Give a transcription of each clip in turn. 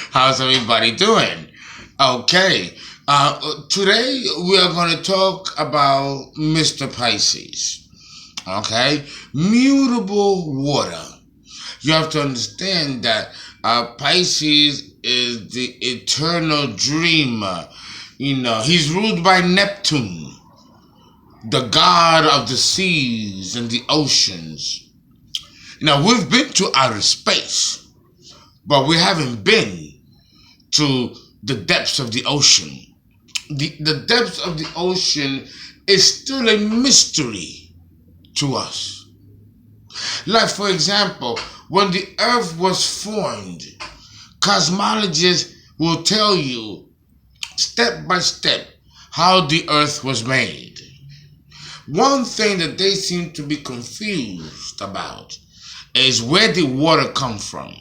How's everybody doing? Okay. Today we are going to talk about Mr. Pisces. Okay. Mutable water. You have to understand that Pisces is the eternal dreamer. He's ruled by Neptune, the god of the seas and the oceans. We've been to outer space, but we haven't been to the depths of the ocean. The depths of the ocean is still a mystery to us. Like, for example, when the earth was formed, cosmologists will tell you step by step how the earth was made. One thing that they seem to be confused about is where did water come from?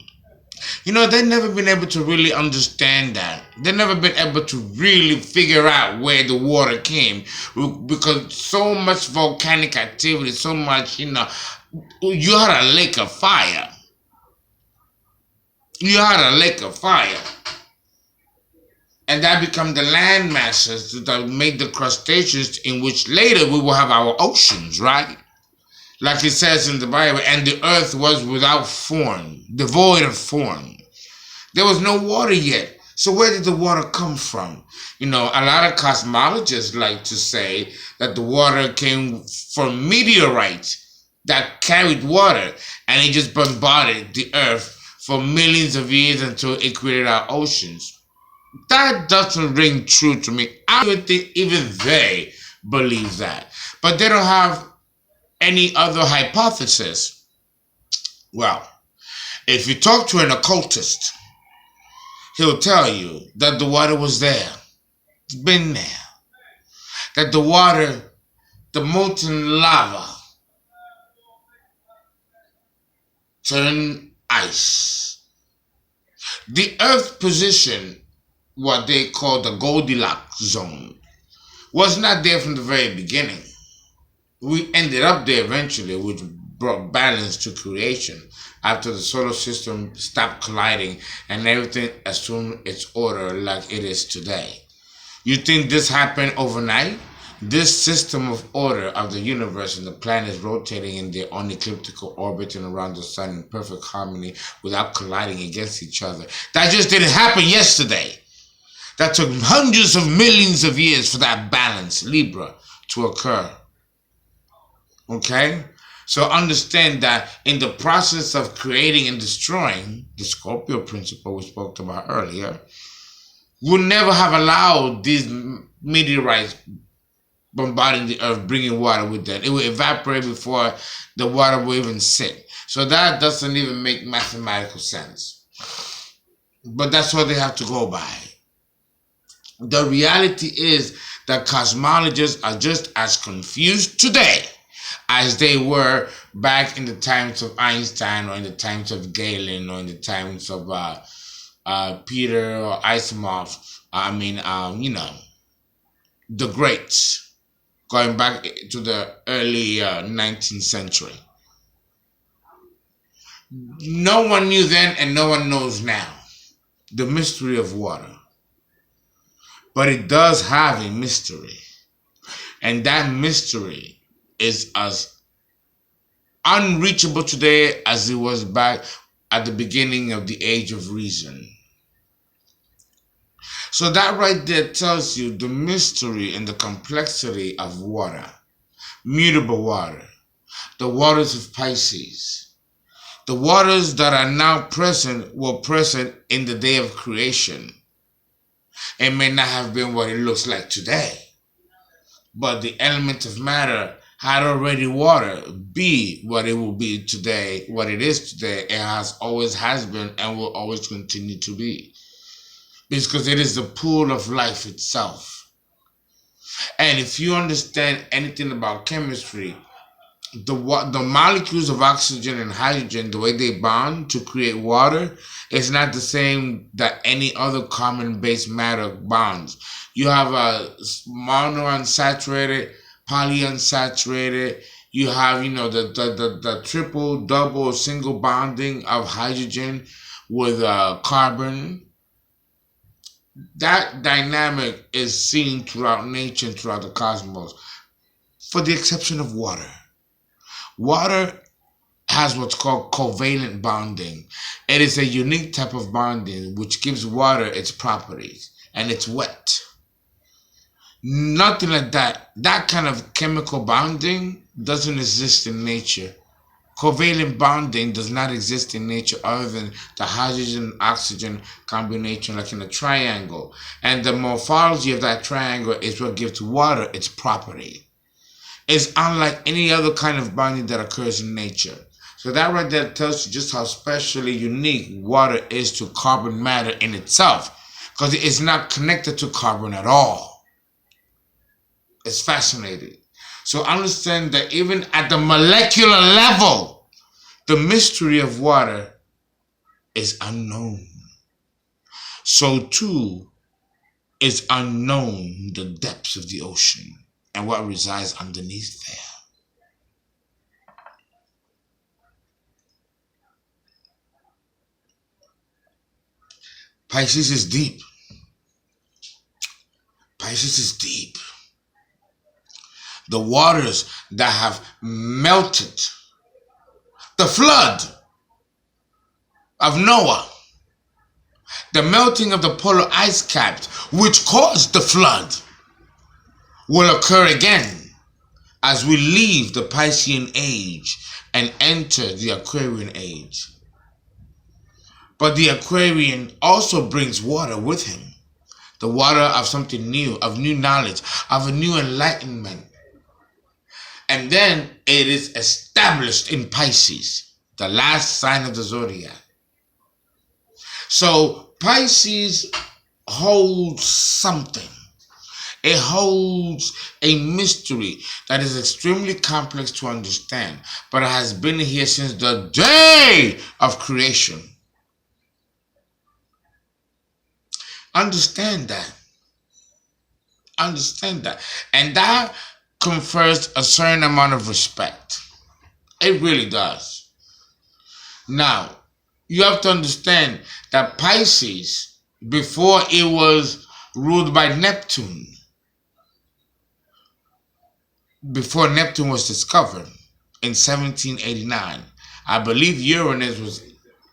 They've never been able to really understand that. They've never been able to really figure out where the water came because so much volcanic activity, so much, you had a lake of fire. You had a lake of fire. And that become the land masses that made the crustaceans in which later we will have our oceans, right? Like it says in the Bible, and the earth was without form, devoid of form. There was no water yet. So where did the water come from? A lot of cosmologists like to say that the water came from meteorites that carried water and it just bombarded the earth for millions of years until it created our oceans. That doesn't ring true to me. I don't think even they believe that. But they don't have any other hypothesis. Well, if you talk to an occultist, he'll tell you that the water was there. It's been there. That the water, the molten lava, turned ice. The Earth's position, what they call the Goldilocks zone, was not there from the very beginning. We ended up there eventually, which brought balance to creation after the solar system stopped colliding and everything assumed its order like it is today. You think this happened overnight? This system of order of the universe and the planets rotating in their own elliptical orbit and around the sun in perfect harmony without colliding against each other. That just didn't happen yesterday. That took hundreds of millions of years for that balance, Libra, to occur. Okay? So understand that in the process of creating and destroying, the Scorpio principle we spoke about earlier, would never have allowed these meteorites bombarding the earth, bringing water with them. It would evaporate before the water will even sit. So that doesn't even make mathematical sense. But that's what they have to go by. The reality is that cosmologists are just as confused today as they were back in the times of Einstein or in the times of Galen or in the times of Peter or Asimov. The greats, going back to the early 19th century. No one knew then and no one knows now the mystery of water. But it does have a mystery. And that mystery is as unreachable today as it was back at the beginning of the age of reason. So that right there tells you the mystery and the complexity of water, mutable water, the waters of Pisces. The waters that are now present were present in the day of creation. It may not have been what it looks like today, but the element of matter had already water be what it will be today, what it is today. It has been and will always continue to be. Because it is the pool of life itself. And if you understand anything about chemistry, the molecules of oxygen and hydrogen, the way they bond to create water, is not the same that any other common base matter bonds. You have a monounsaturated, polyunsaturated, You have, the triple, double, single bonding of hydrogen with carbon. That dynamic is seen throughout nature and throughout the cosmos, for the exception of water. Water has what's called covalent bonding. It is a unique type of bonding which gives water its properties, and it's wet. Nothing like that. That kind of chemical bonding doesn't exist in nature. Covalent bonding does not exist in nature other than the hydrogen oxygen combination, like in a triangle. And the morphology of that triangle is what gives water its property. It's unlike any other kind of bonding that occurs in nature. So that right there tells you just how specially unique water is to carbon matter in itself, because it is not connected to carbon at all. It's fascinating. So understand that even at the molecular level, the mystery of water is unknown. So too is unknown the depths of the ocean and what resides underneath there. Pisces is deep. Pisces is deep. The waters that have melted, the flood of Noah, the melting of the polar ice caps, which caused the flood, will occur again as we leave the Piscean age and enter the Aquarian age. But the Aquarian also brings water with him, the water of something new, of new knowledge, of a new enlightenment. And then it is established in Pisces, the last sign of the zodiac. So Pisces holds something. It holds a mystery that is extremely complex to understand, but it has been here since the day of creation. Understand that. Understand that. And that confers a certain amount of respect. It really does. Now, you have to understand that Pisces, before it was ruled by Neptune, before Neptune was discovered in 1789, I believe Uranus was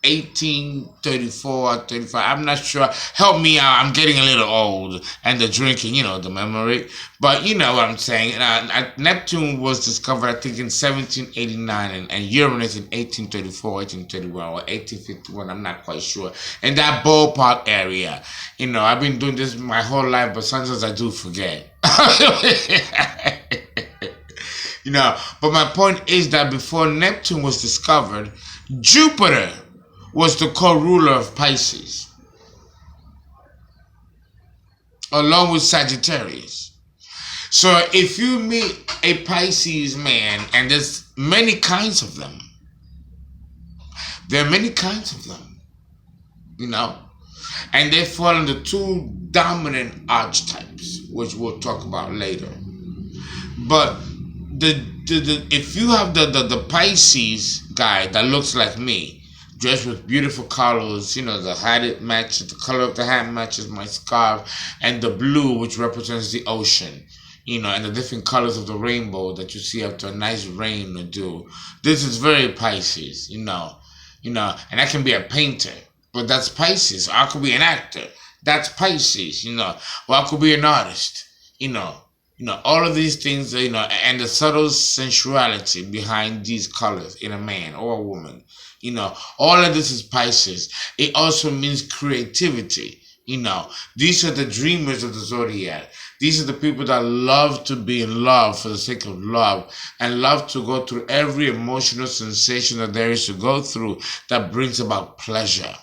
1834 or 35. I'm not sure. Help me out. I'm getting a little old. And the drinking, the memory. But you know what I'm saying. Neptune was discovered, I think, in 1789, and Uranus in 1834, 1831, or 1851. I'm not quite sure. In that ballpark area. I've been doing this my whole life, but sometimes I do forget. But my point is that before Neptune was discovered, Jupiter was the co-ruler of Pisces, along with Sagittarius. So if you meet a Pisces man, and there's many kinds of them, there are many kinds of them, and they fall into two dominant archetypes, which we'll talk about later. But if you have the Pisces guy that looks like me, dressed with beautiful colors, the hat matches, the color of the hat matches my scarf, and the blue, which represents the ocean, and the different colors of the rainbow that you see after a nice rain or dew. This is very Pisces, and I can be a painter, but that's Pisces. Or I could be an actor. That's Pisces, or I could be an artist, all of these things, and the subtle sensuality behind these colors in a man or a woman. All of this is Pisces. It also means creativity. These are the dreamers of the zodiac. These are the people that love to be in love for the sake of love, and love to go through every emotional sensation that there is to go through that brings about pleasure.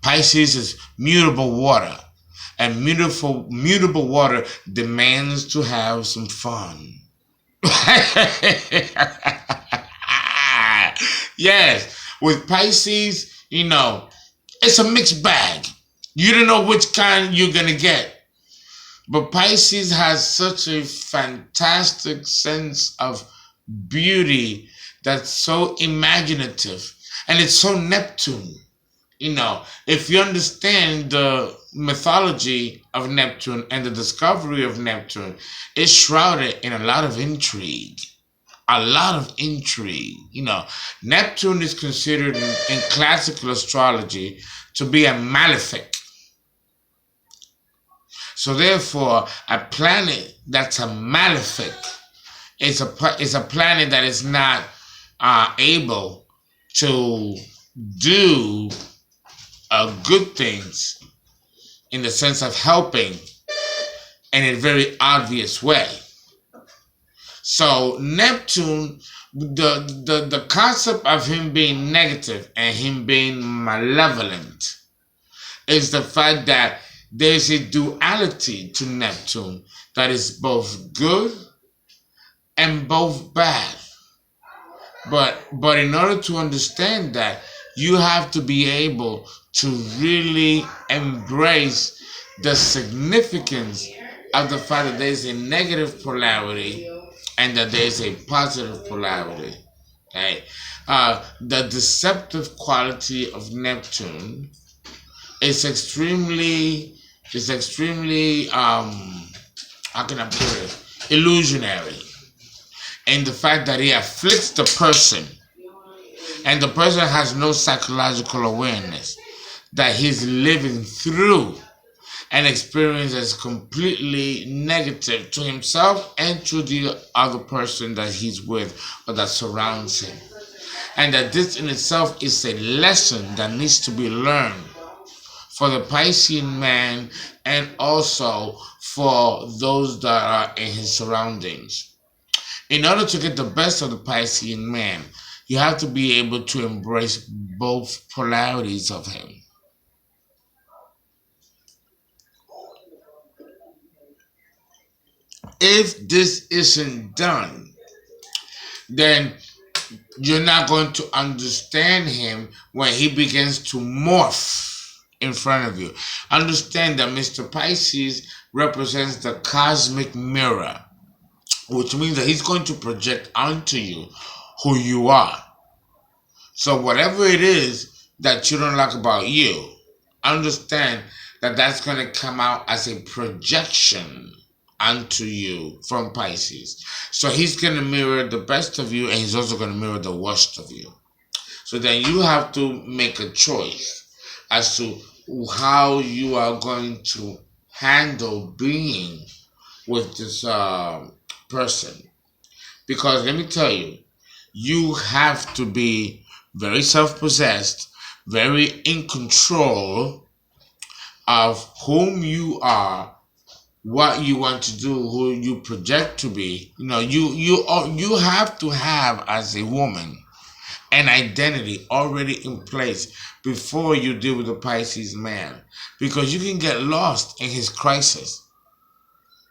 Pisces is mutable water, and mutable water demands to have some fun. Yes, with Pisces, it's a mixed bag. You don't know which kind you're going to get. But Pisces has such a fantastic sense of beauty that's so imaginative, and it's so Neptune. If you understand the mythology of Neptune and the discovery of Neptune, it's shrouded in a lot of intrigue. A lot of intrigue. Neptune is considered in classical astrology to be a malefic. So therefore, a planet that's a malefic is a planet that is not able to do good things in the sense of helping in a very obvious way. So Neptune, the concept of him being negative and him being malevolent is the fact that there's a duality to Neptune that is both good and both bad. But in order to understand that, you have to be able to really embrace the significance of the fact that there's a negative polarity and that there's a positive polarity. Okay, the deceptive quality of Neptune is extremely how can I put it, illusionary, in the fact that he afflicts the person, and the person has no psychological awareness that he's living through an experience that's completely negative to himself and to the other person that he's with or that surrounds him. And that this in itself is a lesson that needs to be learned for the Piscean man and also for those that are in his surroundings. In order to get the best of the Piscean man, you have to be able to embrace both polarities of him. If this isn't done, then you're not going to understand him when he begins to morph in front of you. Understand that Mr. Pisces represents the cosmic mirror, which means that he's going to project onto you who you are. So whatever it is that you don't like about you, understand that that's going to come out as a projection onto you from Pisces. So he's going to mirror the best of you, and he's also going to mirror the worst of you. So then you have to make a choice as to how you are going to handle being with this person. Because let me tell you, you have to be very self-possessed, very in control of whom you are, what you want to do, who you project to be. You have to have, as a woman, an identity already in place before you deal with the Pisces man, because you can get lost in his crisis.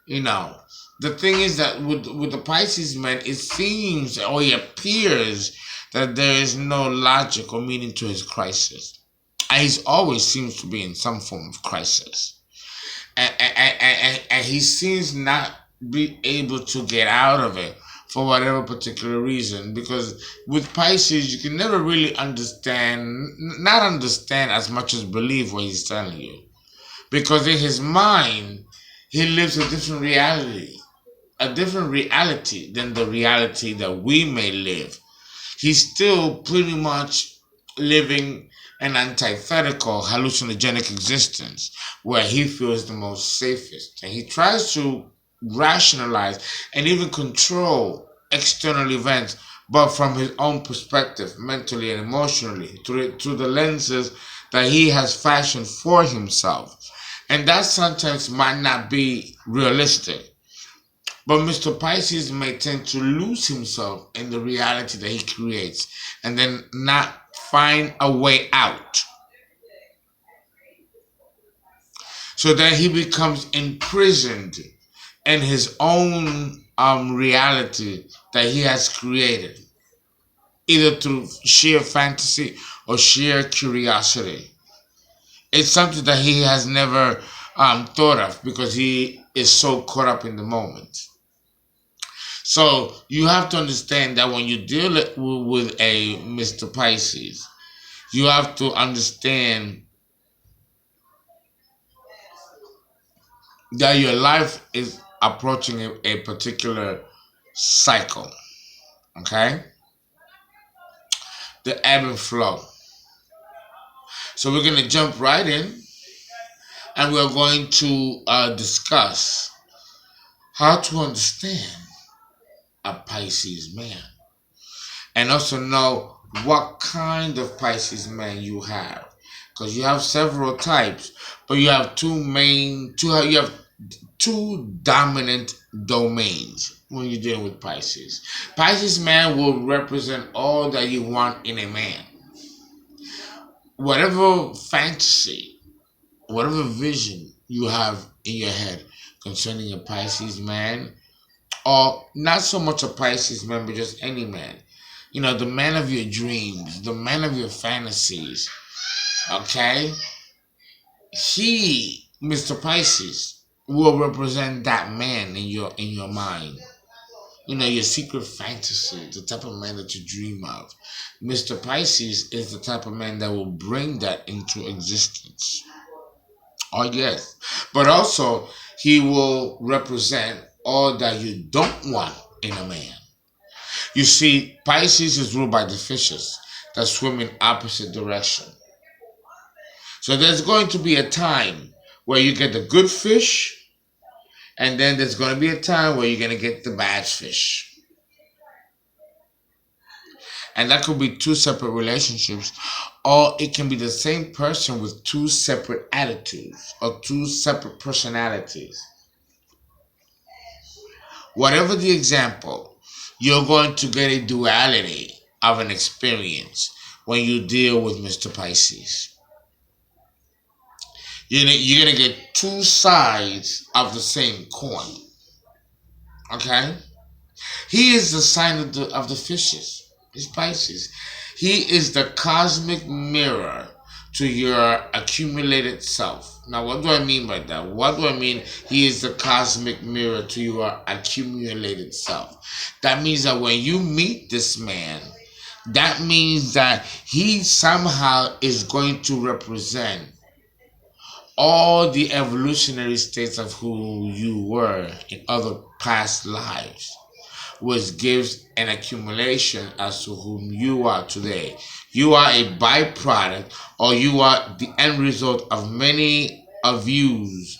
The thing is that with the Pisces man, it seems or it appears that there is no logic or meaning to his crisis, and he always seems to be in some form of crisis, and he seems not be able to get out of it for whatever particular reason. Because with Pisces, you can never really not understand as much as believe what he's telling you, because in his mind, he lives a different reality than the reality that we may live. He's still pretty much living an antithetical, hallucinogenic existence where he feels the most safest. And he tries to rationalize and even control external events, but from his own perspective, mentally and emotionally, through the lenses that he has fashioned for himself. And that sometimes might not be realistic. But Mr. Pisces may tend to lose himself in the reality that he creates and then not find a way out. So that he becomes imprisoned in his own reality that he has created, either through sheer fantasy or sheer curiosity. It's something that he has never thought of because he is so caught up in the moment. So you have to understand that when you deal with a Mr. Pisces, you have to understand that your life is approaching a particular cycle. Okay, the ebb and flow. So we're gonna jump right in, and we're going to discuss how to understand a Pisces man, and also know what kind of Pisces man you have, because you have several types, but you have you have two dominant domains when you're dealing with Pisces. Pisces man will represent all that you want in a man. Whatever fantasy, whatever vision you have in your head concerning a Pisces man, or not so much a Pisces man, but just any man. You know, the man of your dreams, the man of your fantasies. Okay? He, Mr. Pisces, will represent that man in your mind. You know, your secret fantasy, the type of man that you dream of. Mr. Pisces is the type of man that will bring that into existence. Oh, yes. But also, he will represent all that you don't want in a man. You see, Pisces is ruled by the fishes that swim in opposite direction. So there's going to be a time where you get the good fish, and then there's going to be a time where you're going to get the bad fish. And that could be two separate relationships, or it can be the same person with two separate attitudes or two separate personalities. Whatever the example, you're going to get a duality of an experience when you deal with Mr. Pisces. You're gonna get two sides of the same coin. Okay? He is the sign of the fishes. It's Pisces. He is the cosmic mirror to your accumulated self. Now, what do I mean by that? What do I mean? He is the cosmic mirror to your accumulated self. That means that when you meet this man, that means that he somehow is going to represent all the evolutionary states of who you were in other past lives, which gives an accumulation as to whom you are today. You are a byproduct, or you are the end result of many of yous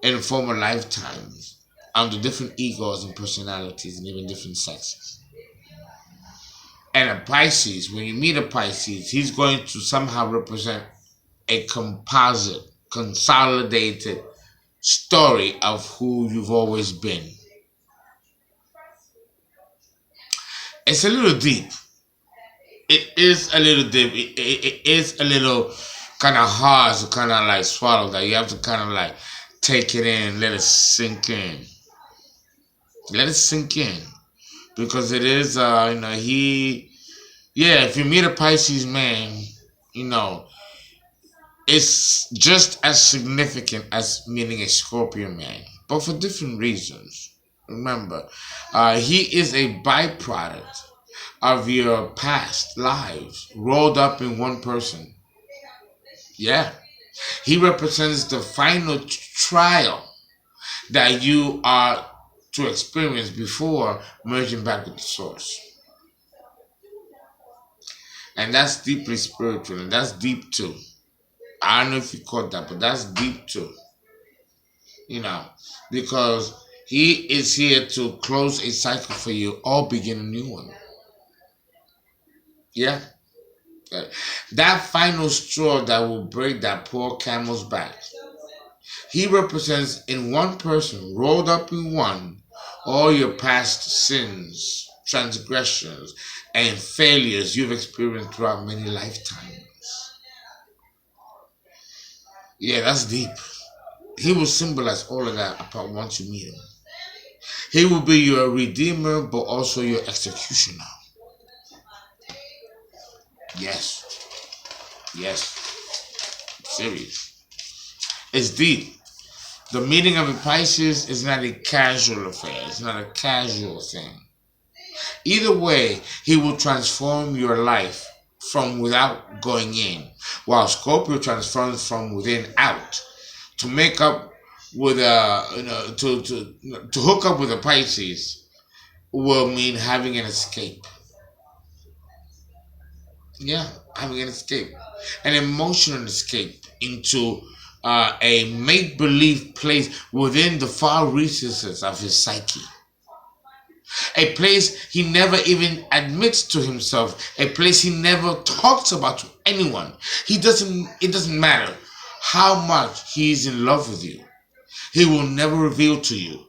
in former lifetimes under different egos and personalities and even different sexes. And a Pisces, when you meet a Pisces, he's going to somehow represent a composite, consolidated story of who you've always been. It's a little deep. It is a little deep. It is a little kind of hard to kind of like swallow that. You have to kind of like take it in, let it sink in. Let it sink in. Because it is, if you meet a Pisces man, you know, it's just as significant as meeting a Scorpio man, but for different reasons. Remember, he is a byproduct of your past lives rolled up in one person. Yeah. He represents the final trial that you are to experience before merging back with the source. And that's deeply spiritual, and that's deep too. I don't know if you caught that, but that's deep too. You know, because he is here to close a cycle for you or begin a new one. Yeah. That final straw that will break that poor camel's back. He represents in one person, rolled up in one, all your past sins, transgressions, and failures you've experienced throughout many lifetimes. Yeah, that's deep. He will symbolize all of that upon once you meet him. He will be your redeemer, but also your executioner. Yes, yes, serious. It's deep. The meeting of a Pisces is not a casual affair. It's not a casual thing. Either way, he will transform your life from without going in, while Scorpio transforms from within out. To make up with a, to hook up with a Pisces will mean having an escape. Yeah, having an escape, an emotional escape into a make believe place within the far recesses of his psyche. A place he never even admits to himself, a place he never talks about to anyone. It doesn't matter how much he is in love with you. He will never reveal to you.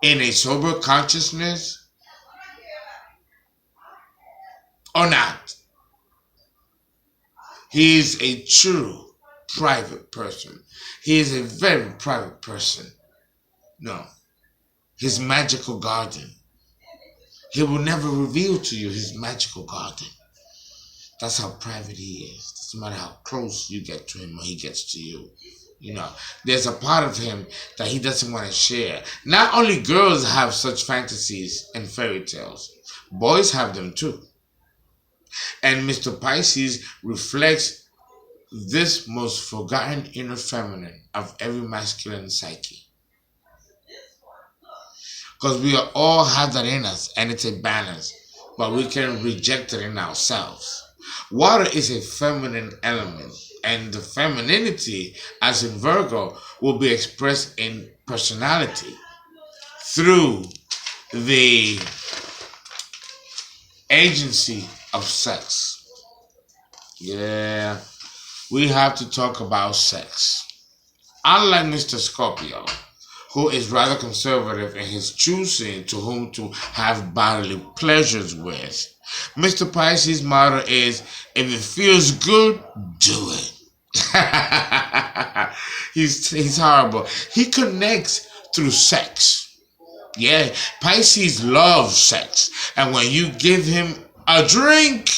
In a sober consciousness or not, he is a true private person. He is a very private person. No, his magical garden. He will never reveal to you his magical garden. That's how private he is. Doesn't matter how close you get to him or he gets to you. There's a part of him that he doesn't want to share. Not only girls have such fantasies and fairy tales, boys have them too. And Mr. Pisces reflects this most forgotten inner feminine of every masculine psyche. Because we all have that in us and it's a balance, but we can reject it in ourselves. Water is a feminine element, and the femininity, as in Virgo, will be expressed in personality through the agency of sex. Yeah, we have to talk about sex. Unlike Mr. Scorpio, who is rather conservative in his choosing to whom to have bodily pleasures with, Mr. Pisces' motto is, if it feels good, do it. He's horrible. He connects through sex. Yeah, Pisces loves sex. And when you give him a drink,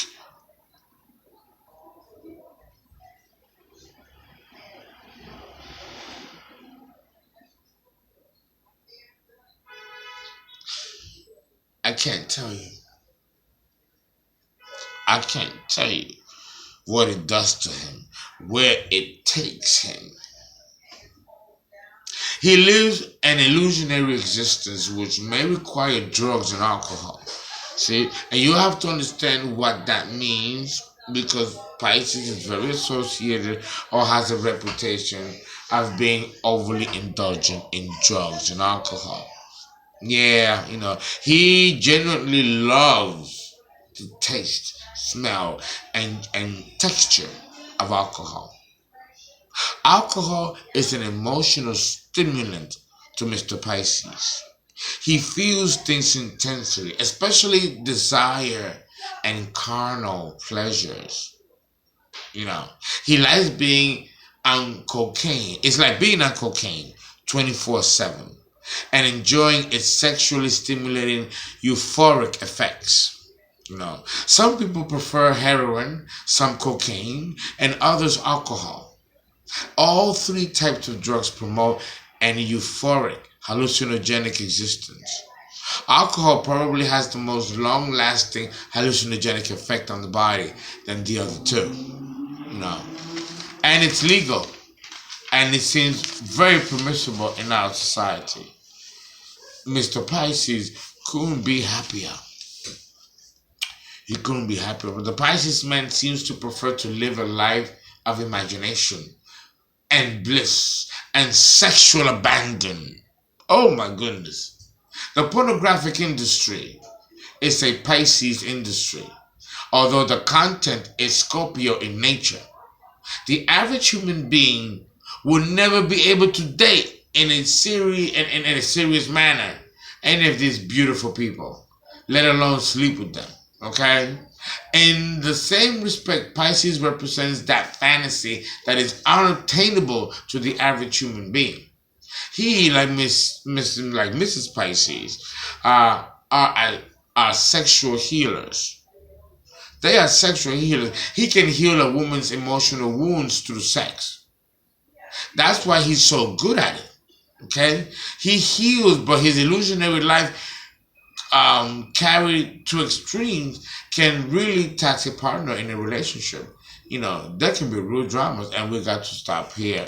I can't tell you. I can't tell you what it does to him, where it takes him. He lives an illusionary existence which may require drugs and alcohol. See, and you have to understand what that means because Pisces is very associated or has a reputation of being overly indulgent in drugs and alcohol. Yeah, he genuinely loves the taste, smell, and texture of alcohol. Alcohol is an emotional stimulant to Mr. Pisces. He feels things intensely, especially desire and carnal pleasures. He likes being on cocaine. It's like being on cocaine 24/7 and enjoying its sexually stimulating euphoric effects. Some people prefer heroin, some cocaine, and others alcohol. All three types of drugs promote an euphoric, hallucinogenic existence. Alcohol probably has the most long-lasting hallucinogenic effect on the body than the other two. And it's legal, and it seems very permissible in our society. Mr. Pisces couldn't be happier. He couldn't be happier. But the Pisces man seems to prefer to live a life of imagination and bliss and sexual abandon. Oh my goodness. The pornographic industry is a Pisces industry, although the content is Scorpio in nature. The average human being will never be able to date in a serious manner any of these beautiful people, let alone sleep with them. Okay? In the same respect, Pisces represents that fantasy that is unattainable to the average human being. He, like Mrs. Pisces, are sexual healers. They are sexual healers. He can heal a woman's emotional wounds through sex. That's why he's so good at it. Okay? He heals, but his illusionary life carried to extremes can really tax a partner in a relationship. There can be real dramas, and we got to stop here.